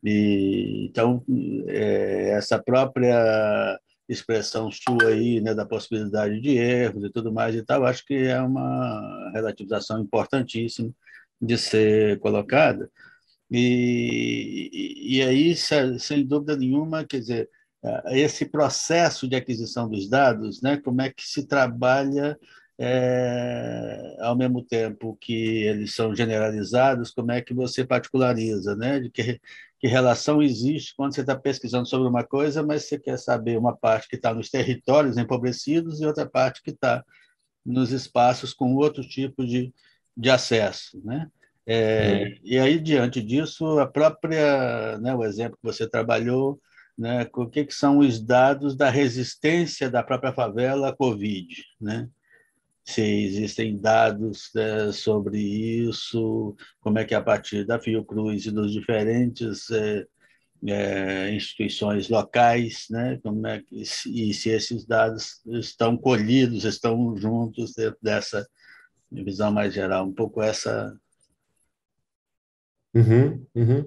Então, essa própria expressão sua aí, né, da possibilidade de erros e tudo mais e tal, acho que é uma relativização importantíssima de ser colocada. E aí, sem dúvida nenhuma, quer dizer, esse processo de aquisição dos dados, né, como é que se trabalha ao mesmo tempo que eles são generalizados, como é que você particulariza, né, de que relação existe quando você está pesquisando sobre uma coisa, mas você quer saber uma parte que está nos territórios empobrecidos e outra parte que está nos espaços com outro tipo de acesso, né? E aí, diante disso, a própria, né, o exemplo que você trabalhou, né, o que são os dados da resistência da própria favela à Covid, né? Se existem dados, né, sobre isso, como é que a partir da Fiocruz e dos diferentes instituições locais, né, como é que, e se esses dados estão colhidos, estão juntos dentro dessa visão mais geral, um pouco essa.
Uhum, uhum.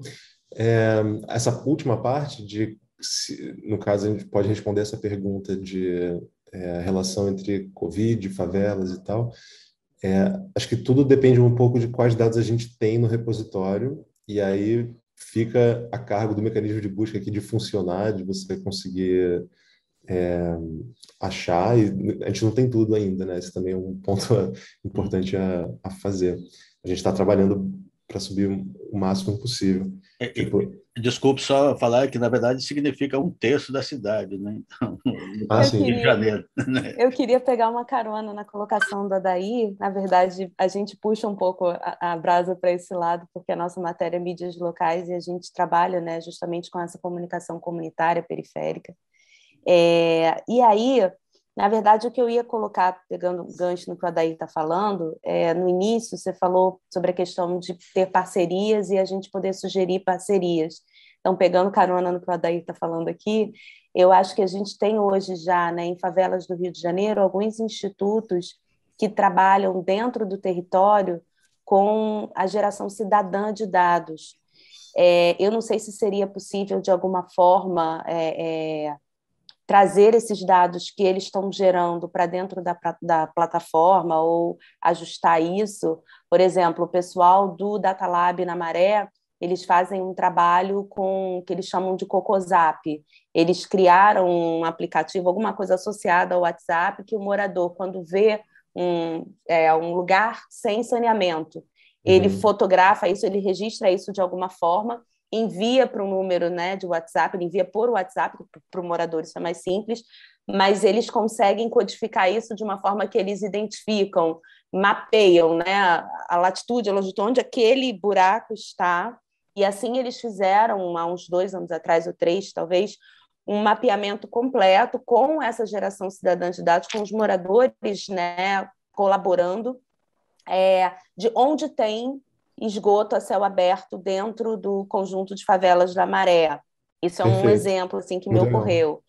Essa última parte no caso, a gente pode responder essa pergunta de relação entre Covid, favelas e tal. Acho que tudo depende um pouco de quais dados a gente tem no repositório, e aí fica a cargo do mecanismo de busca aqui de funcionar, de você conseguir achar, e a gente não tem tudo ainda, né? Esse também é um ponto importante a fazer. A gente está trabalhando para subir o máximo possível. Tipo,
Desculpe só falar que, na verdade, significa 1/3 da cidade, né? Então, no
ah,
caso
sim.
do Rio de Janeiro. Né?
Eu queria pegar uma carona na colocação do Adair. Na verdade, a gente puxa um pouco a brasa para esse lado, porque a nossa matéria é mídias locais e a gente trabalha, né, justamente com essa comunicação comunitária periférica. E aí, na verdade, o que eu ia colocar, pegando o gancho no que o Adair está falando, no início você falou sobre a questão de ter parcerias e a gente poder sugerir parcerias. Então, pegando carona no que o Adair está falando aqui, eu acho que a gente tem hoje já, né, em favelas do Rio de Janeiro, alguns institutos que trabalham dentro do território com a geração cidadã de dados. Eu não sei se seria possível, de alguma forma, trazer esses dados que eles estão gerando para dentro da plataforma ou ajustar isso. Por exemplo, o pessoal do Data Lab na Maré, eles fazem um trabalho com o que eles chamam de Cocozap. Eles criaram um aplicativo, alguma coisa associada ao WhatsApp, que o morador, quando vê um lugar sem saneamento, ele fotografa isso, ele registra isso de alguma forma, envia para um número, né, de WhatsApp, ele envia por WhatsApp, para o morador isso é mais simples, mas eles conseguem codificar isso de uma forma que eles identificam, mapeiam, né, a latitude, a longitude, onde aquele buraco está, e assim eles fizeram, há uns 2 anos atrás, ou 3, talvez, um mapeamento completo com essa geração cidadã de dados, com os moradores, né, colaborando, de onde tem esgoto a céu aberto dentro do conjunto de favelas da Maré. Isso é um exemplo assim, que me ocorreu.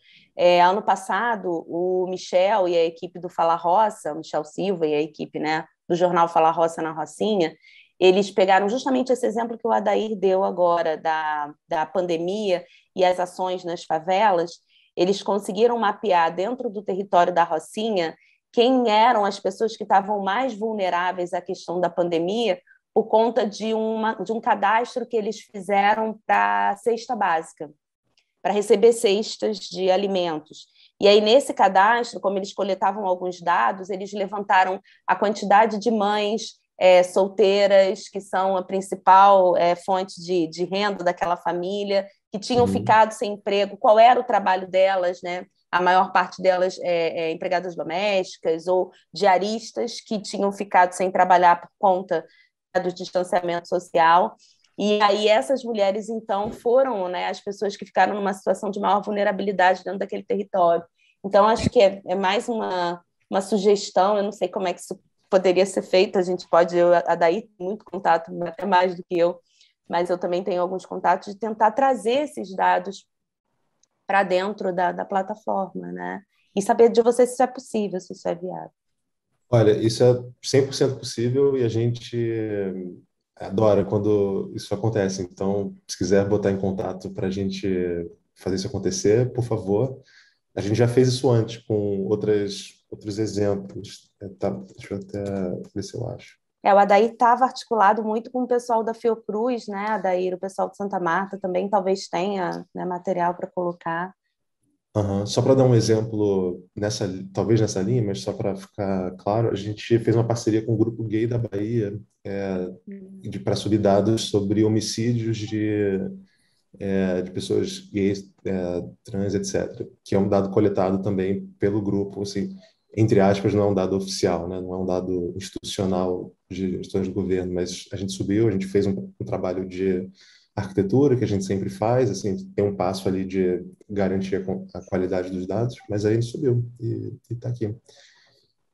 Ano passado, o Michel e a equipe do Fala Roça, o Michel Silva e a equipe, né, do jornal Fala Roça na Rocinha, eles pegaram justamente esse exemplo que o Adair deu agora, da pandemia e as ações nas favelas. Eles conseguiram mapear dentro do território da Rocinha quem eram as pessoas que estavam mais vulneráveis à questão da pandemia, por conta de um cadastro que eles fizeram para a cesta básica, para receber cestas de alimentos. E aí, nesse cadastro, como eles coletavam alguns dados, eles levantaram a quantidade de mães solteiras, que são a principal fonte de renda daquela família, que tinham ficado sem emprego, qual era o trabalho delas, né? A maior parte delas empregadas domésticas ou diaristas que tinham ficado sem trabalhar por conta do distanciamento social. E aí essas mulheres, então, foram, né, as pessoas que ficaram numa situação de maior vulnerabilidade dentro daquele território. Então, acho que é mais uma sugestão, eu não sei como é que isso poderia ser feito, a gente pode, a Daí tem muito contato, até mais do que eu, mas eu também tenho alguns contatos, de tentar trazer esses dados para dentro da plataforma, né? E saber de você se isso é possível, se isso é viável.
Olha, isso é 100% possível e a gente adora quando isso acontece. Então, se quiser botar em contato para a gente fazer isso acontecer, por favor. A gente já fez isso antes com outros exemplos. Deixa eu até ver se eu acho.
O Adair estava articulado muito com o pessoal da Fiocruz, né, Adair? O pessoal de Santa Marta também talvez tenha, né, material para colocar.
Só para dar um exemplo, talvez nessa linha, mas só para ficar claro, a gente fez uma parceria com o Grupo Gay da Bahia para subir dados sobre homicídios de pessoas gays, trans, etc., que é um dado coletado também pelo grupo. Assim, entre aspas, não é um dado oficial, né? Não é um dado institucional de gestões do governo, mas a gente subiu, a gente fez um trabalho de arquitetura que a gente sempre faz, assim, tem um passo ali de garantir a qualidade dos dados, mas aí a gente subiu e está aqui.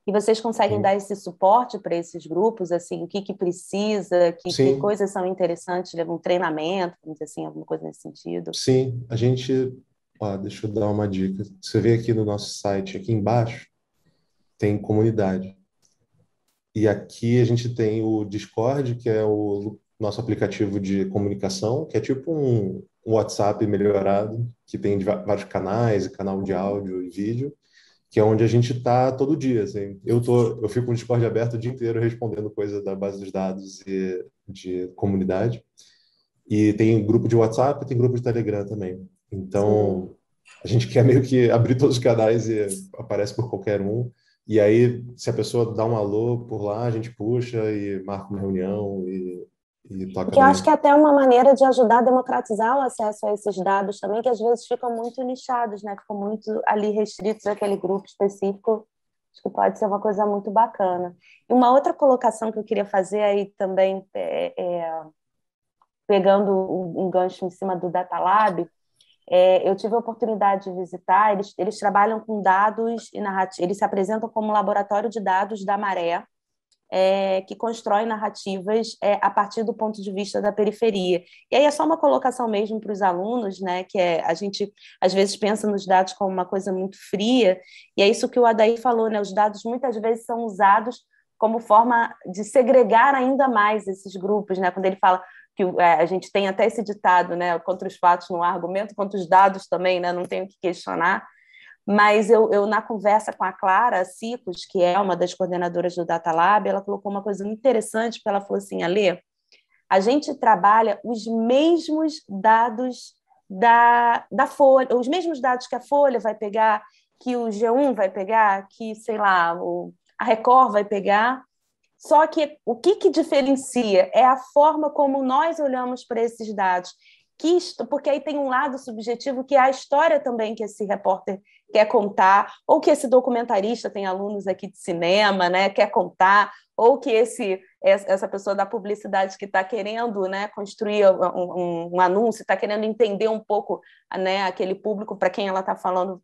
E vocês conseguem dar esse suporte para esses grupos, assim, o que precisa, que coisas são interessantes, um treinamento, vamos dizer assim, alguma coisa nesse sentido?
Sim, a gente, deixa eu dar uma dica. Você vê aqui no nosso site, aqui embaixo, tem comunidade. E aqui a gente tem o Discord, que é o nosso aplicativo de comunicação, que é tipo um WhatsApp melhorado, que tem vários canais, canal de áudio e vídeo, que é onde a gente está todo dia. Assim. Eu fico com o Discord aberto o dia inteiro respondendo coisa da base dos dados e de comunidade. E tem grupo de WhatsApp, tem grupo de Telegram também. Então, a gente quer meio que abrir todos os canais e aparece por qualquer um. E aí, se a pessoa dá um alô por lá, a gente puxa e marca uma reunião e toca.
Porque eu acho que é até uma maneira de ajudar a democratizar o acesso a esses dados também, que às vezes ficam muito nichados, né? Ficam muito ali restritos àquele grupo específico. Acho que pode ser uma coisa muito bacana. E uma outra colocação que eu queria fazer aí também, pegando um gancho em cima do Data Lab, eu tive a oportunidade de visitar, eles trabalham com dados e narrativas, eles se apresentam como laboratório de dados da Maré, que constrói narrativas a partir do ponto de vista da periferia. E aí é só uma colocação mesmo para os alunos, né, que a gente às vezes pensa nos dados como uma coisa muito fria, e é isso que o Adair falou, né, os dados muitas vezes são usados como forma de segregar ainda mais esses grupos, né, quando ele fala que a gente tem até esse ditado, né, contra os fatos não há argumento, contra os dados também, né, não tenho o que questionar. Mas eu, na conversa com a Clara Cicos, que é uma das coordenadoras do Data Lab, ela colocou uma coisa muito interessante, porque ela falou assim, Alê, a gente trabalha os mesmos dados da Folha, os mesmos dados que a Folha vai pegar, que o G1 vai pegar, que, sei lá, a Record vai pegar, só que o que diferencia é a forma como nós olhamos para esses dados, porque aí tem um lado subjetivo que é a história também que esse repórter quer contar, ou que esse documentarista, tem alunos aqui de cinema, né, quer contar, ou que essa pessoa da publicidade que está querendo, né, construir um anúncio, está querendo entender um pouco, né, aquele público para quem ela está falando.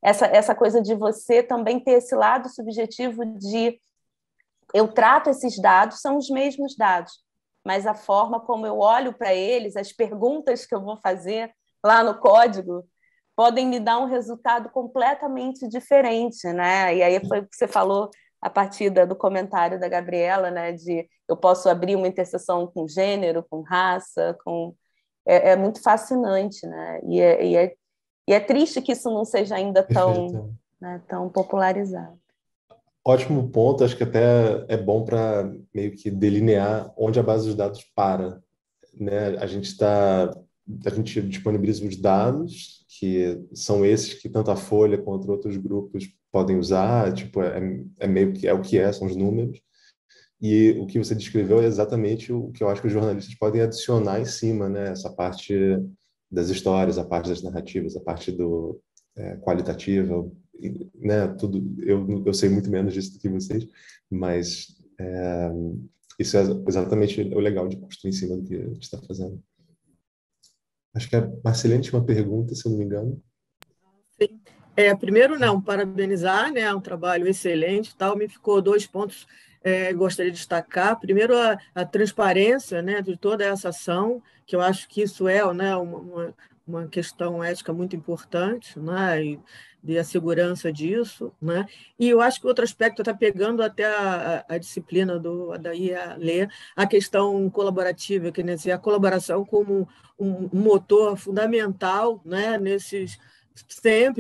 Essa coisa de você também ter esse lado subjetivo de eu trato esses dados, são os mesmos dados, mas a forma como eu olho para eles, as perguntas que eu vou fazer lá no código, podem me dar um resultado completamente diferente, né? E aí foi o que você falou a partir do comentário da Gabriela, né? De eu posso abrir uma interseção com gênero, com raça, é muito fascinante, né? E é triste que isso não seja ainda tão, né, tão popularizado.
Ótimo ponto, acho que até é bom para meio que delinear onde a base dos dados para, né? A gente disponibiliza os dados, que são esses que tanto a Folha quanto outros grupos podem usar, tipo, meio que o que são os números, e o que você descreveu é exatamente o que eu acho que os jornalistas podem adicionar em cima, né? Essa parte das histórias, a parte das narrativas, a parte qualitativa, né, tudo, eu sei muito menos disso do que vocês, mas isso é exatamente o legal de construir em cima do que a gente está fazendo. Acho que a Marcelene tinha uma pergunta, se eu não me engano.
Sim. Primeiro, parabenizar, né, é um trabalho excelente, tal, me ficou 2 pontos gostaria de destacar. Primeiro, a transparência, né, de toda essa ação, que eu acho que isso é, né, uma questão ética muito importante, né, e a segurança disso, né? E eu acho que outro aspecto está pegando até a disciplina do Adair Alê, a questão colaborativa, quer dizer, a colaboração como um motor fundamental, né,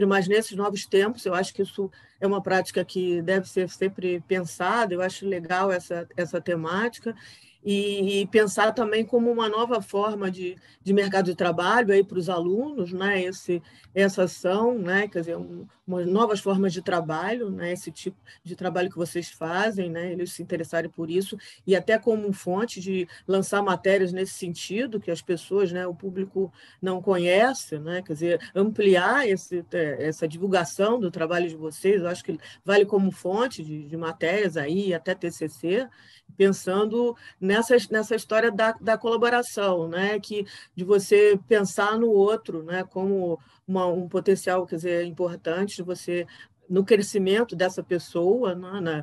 mas nesses novos tempos, eu acho que isso é uma prática que deve ser sempre pensada, eu acho legal essa temática. e pensar também como uma nova forma de mercado de trabalho aí para os alunos, né? Essa ação, né? Quer dizer, umas novas formas de trabalho, né? Esse tipo de trabalho que vocês fazem, né? Eles se interessarem por isso, e até como fonte de lançar matérias nesse sentido, que as pessoas, né? O público não conhece, né? Quer dizer, ampliar essa divulgação do trabalho de vocês, eu acho que vale como fonte de matérias aí, até TCC, pensando nessa história da colaboração, né? De você pensar no outro, né? Como um potencial, quer dizer, importante de você no crescimento dessa pessoa, né?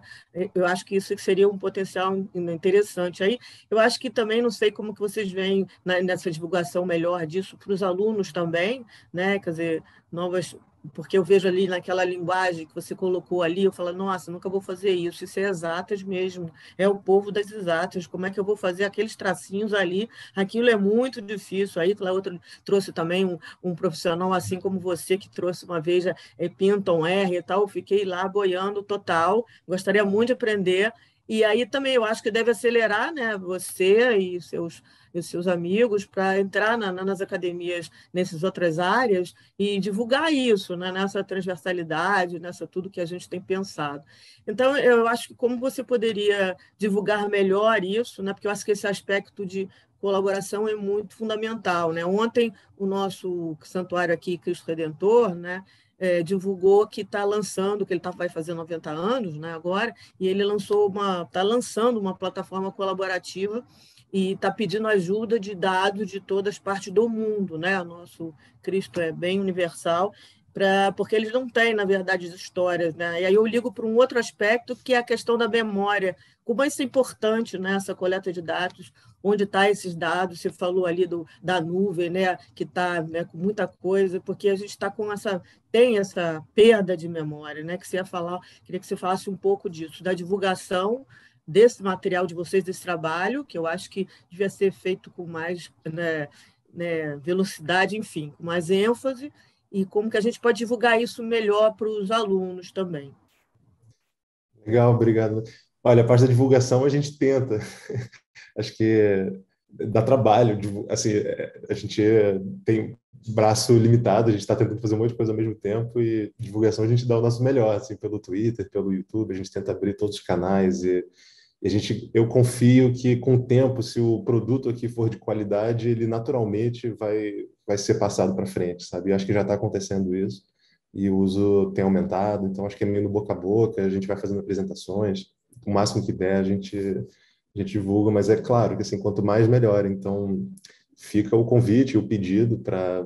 Eu acho que isso seria um potencial interessante. Aí, eu acho que também, não sei como que vocês veem nessa divulgação melhor disso para os alunos também, né? Quer dizer, novas... Porque eu vejo ali naquela linguagem que você colocou ali, eu falo, nossa, nunca vou fazer isso é exatas mesmo, é o povo das exatas, como é que eu vou fazer aqueles tracinhos ali? Aquilo é muito difícil. Aí, a outra trouxe também um profissional assim como você, que trouxe uma vez Pinton R e tal, eu fiquei lá boiando total, gostaria muito de aprender. E aí também eu acho que deve acelerar, né, você e seus amigos para entrar nas academias nessas outras áreas e divulgar isso, né, nessa transversalidade, nessa tudo que a gente tem pensado. Então, eu acho que como você poderia divulgar melhor isso, né, porque eu acho que esse aspecto de colaboração é muito fundamental, né? Ontem, o nosso santuário aqui, Cristo Redentor, né, divulgou que está lançando, que ele vai fazer 90 anos, né, agora, e ele está lançando uma plataforma colaborativa e está pedindo ajuda de dados de todas as partes do mundo, né? O nosso Cristo é bem universal, porque eles não têm, na verdade, as histórias, né? E aí eu ligo para um outro aspecto, que é a questão da memória. Como isso é importante, né, essa coleta de dados, onde estão esses dados? Você falou ali da nuvem, né, que está, né, com muita coisa, porque a gente está tem essa perda de memória, né, que você ia falar, queria que você falasse um pouco disso, da divulgação desse material de vocês, desse trabalho, que eu acho que devia ser feito com mais, velocidade, enfim, com mais ênfase, e como que a gente pode divulgar isso melhor para os alunos também.
Legal, obrigado. Olha, a parte da divulgação a gente tenta. Acho que dá trabalho. Assim, a gente tem braço limitado, a gente está tentando fazer um monte de coisa ao mesmo tempo e divulgação a gente dá o nosso melhor, assim, pelo Twitter, pelo YouTube, a gente tenta abrir todos os canais e eu confio que com o tempo, se o produto aqui for de qualidade, ele naturalmente vai ser passado para frente, sabe? Eu acho que já está acontecendo isso e o uso tem aumentado, então acho que é meio no boca a boca, a gente vai fazendo apresentações, o máximo que der a gente divulga, mas é claro que assim, quanto mais melhor, então fica o convite, o pedido para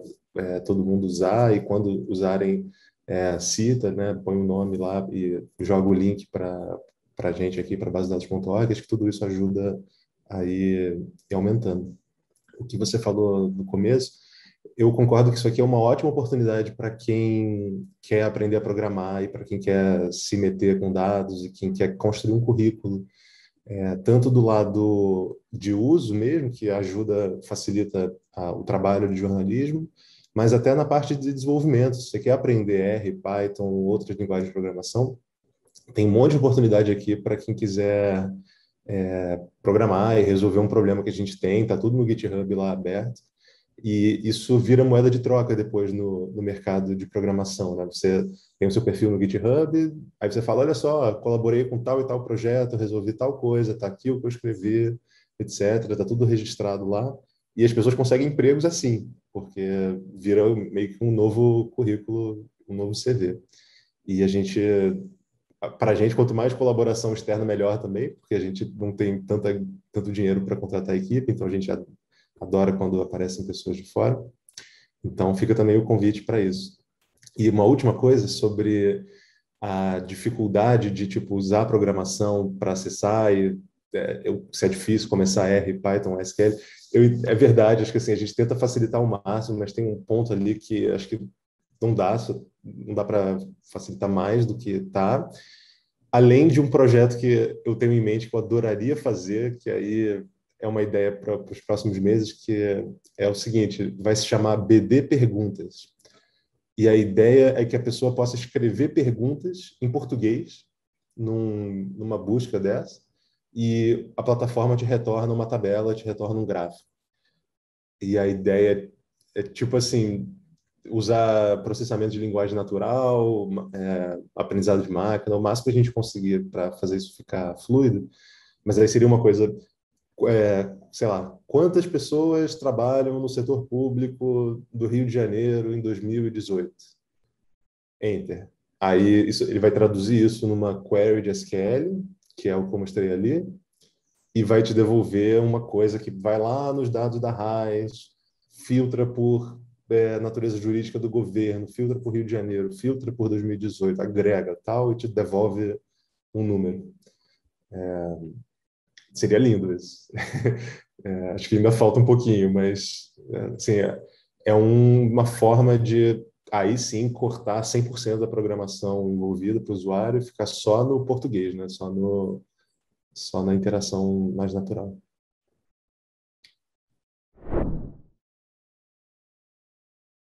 todo mundo usar e quando usarem cita, né, põe o nome lá e joga o link para a gente aqui, para basedados.org, acho que tudo isso ajuda a ir aumentando. O que você falou no começo, eu concordo que isso aqui é uma ótima oportunidade para quem quer aprender a programar e para quem quer se meter com dados e quem quer construir um currículo, tanto do lado de uso mesmo, que ajuda, facilita o trabalho de jornalismo, mas até na parte de desenvolvimento. Se você quer aprender R, Python ou outras linguagens de programação, tem um monte de oportunidade aqui para quem quiser programar e resolver um problema que a gente tem, está tudo no GitHub lá aberto, e isso vira moeda de troca depois no mercado de programação, né? Você tem o seu perfil no GitHub, aí você fala, olha só, colaborei com tal e tal projeto, resolvi tal coisa, está aqui o que eu escrevi, etc. Está tudo registrado lá, e as pessoas conseguem empregos assim, porque vira meio que um novo currículo, um novo CV. E para a gente, quanto mais colaboração externa, melhor também, porque a gente não tem tanto dinheiro para contratar a equipe, então a gente adora quando aparecem pessoas de fora. Então fica também o convite para isso. E uma última coisa sobre a dificuldade de tipo usar a programação para acessar se é difícil começar R, Python, SQL. É verdade, acho que assim, a gente tenta facilitar ao máximo, mas tem um ponto ali que acho que não dá para facilitar mais do que está. Além de um projeto que eu tenho em mente que eu adoraria fazer, que aí é uma ideia para os próximos meses, que é o seguinte, vai se chamar BD Perguntas. E a ideia é que a pessoa possa escrever perguntas em português, numa busca dessa, e a plataforma te retorna uma tabela, te retorna um gráfico. E a ideia é tipo assim, usar processamento de linguagem natural, aprendizado de máquina, o máximo que a gente conseguir para fazer isso ficar fluido, mas aí seria uma coisa, sei lá, quantas pessoas trabalham no setor público do Rio de Janeiro em 2018? Enter. Aí ele vai traduzir isso numa query de SQL, que é o que eu mostrei ali, e vai te devolver uma coisa que vai lá nos dados da RAIS, filtra por natureza jurídica do governo, filtra por Rio de Janeiro, filtra por 2018, agrega tal e te devolve um número. Seria lindo isso. Acho que ainda falta um pouquinho, mas assim, uma forma de aí sim cortar 100% da programação envolvida para o usuário e ficar só no português, né? Só na interação mais natural.